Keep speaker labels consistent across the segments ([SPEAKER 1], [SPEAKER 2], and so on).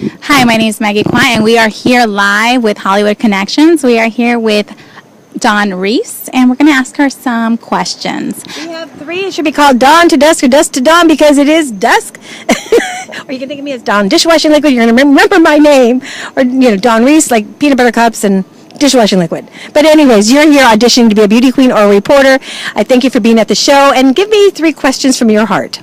[SPEAKER 1] Hi, my name is Maggie Kwan, and we are here live with Hollywood Connections. We are here with Dawn Reese, and we're going to ask her some questions.
[SPEAKER 2] We have three. It should be called Dawn to Dusk or Dusk to Dawn because it is dusk. Or you can think of me as Dawn Dishwashing Liquid. You're going to remember my name. Or, Dawn Reese, like peanut butter cups and dishwashing liquid. But anyways, you're here auditioning to be a beauty queen or a reporter. I thank you for being at the show. And give me three questions from your heart.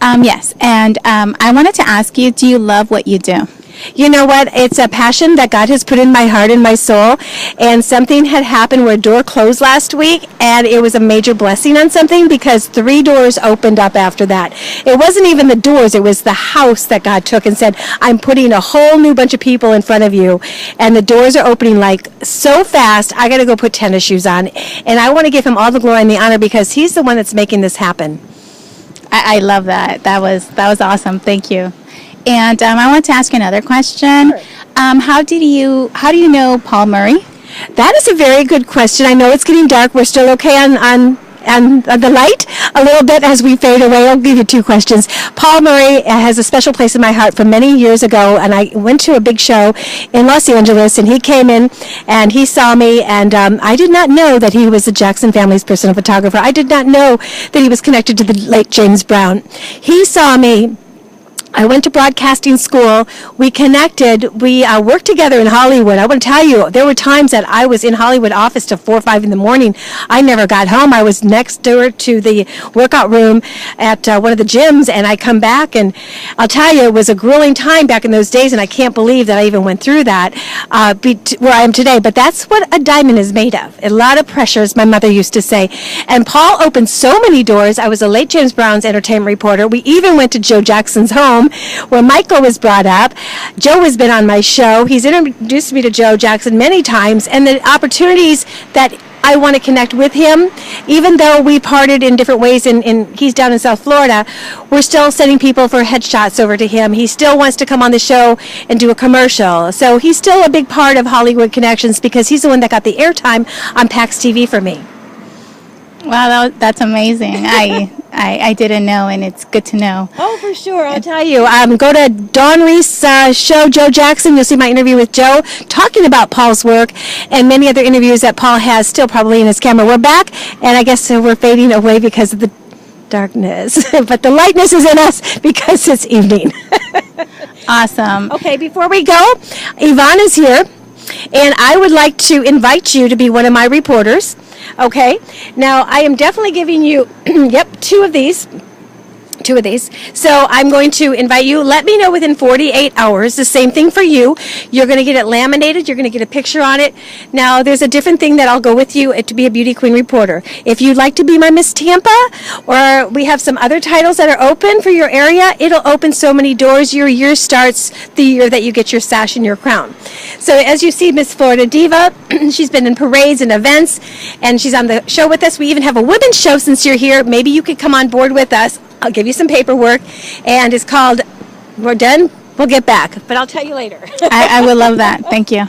[SPEAKER 1] Yes, and I wanted to ask you, do you love what you do?
[SPEAKER 2] You know what? It's a passion that God has put in my heart and my soul. And something had happened where a door closed last week, and it was a major blessing on something because 3 doors opened up after that. It wasn't even the doors, it was the house that God took and said, I'm putting a whole new bunch of people in front of you. And the doors are opening like so fast, I got to go put tennis shoes on. And I want to give him all the glory and the honor because he's the one that's making this happen.
[SPEAKER 1] I love that. That was awesome. Thank you. And I want to ask you another question.
[SPEAKER 2] Sure.
[SPEAKER 1] How do you know Paul Murray?
[SPEAKER 2] That is a very good question. I know it's getting dark. We're still okay on the light a little bit as we fade away. I'll give you 2 questions. Paul Murray has a special place in my heart from many years ago, and I went to a big show in Los Angeles, and he came in and he saw me, and I did not know that he was the Jackson family's personal photographer. I did not know that he was connected to the late James Brown. He saw me. I went to broadcasting school. We connected. We worked together in Hollywood. I want to tell you, there were times that I was in Hollywood office till 4 or 5 in the morning. I never got home. I was next door to the workout room at one of the gyms, and I come back, and I'll tell you, it was a grueling time back in those days, and I can't believe that I even went through that where I am today. But that's what a diamond is made of. A lot of pressure, as my mother used to say. And Paul opened so many doors. I was a late James Brown's entertainment reporter. We even went to Joe Jackson's home, where Michael was brought up. Joe has been on my show. He's introduced me to Joe Jackson many times, and the opportunities that I want to connect with him, even though we parted in different ways, he's down in South Florida, we're still sending people for headshots over to him. He still wants to come on the show and do a commercial. So he's still a big part of Hollywood Connections because he's the one that got the airtime on PAX TV for me.
[SPEAKER 1] Wow, that's amazing. I didn't know, and it's good to know.
[SPEAKER 2] Oh, for sure. I'll tell you. Go to Dawn Reese show, Joe Jackson. You'll see my interview with Joe talking about Paul's work and many other interviews that Paul has still probably in his camera. We're back, and I guess we're fading away because of the darkness. But the lightness is in us because it's evening.
[SPEAKER 1] Awesome.
[SPEAKER 2] Okay, before we go, Yvonne is here, and I would like to invite you to be one of my reporters. Okay, now I am definitely giving you, two of these. So I'm going to invite you. Let me know within 48 hours. The same thing for you. You're going to get it laminated. You're going to get a picture on it. Now, there's a different thing that I'll go with you to be a beauty queen reporter. If you'd like to be my Miss Tampa, or we have some other titles that are open for your area, it'll open so many doors. Your year starts the year that you get your sash and your crown. So as you see, Miss Florida Diva, she's been in parades and events, and she's on the show with us. We even have a women's show since you're here. Maybe you could come on board with us. I'll give you some paperwork, and it's called We're Done, We'll Get Back, but I'll tell you later.
[SPEAKER 1] I would love that. Thank you.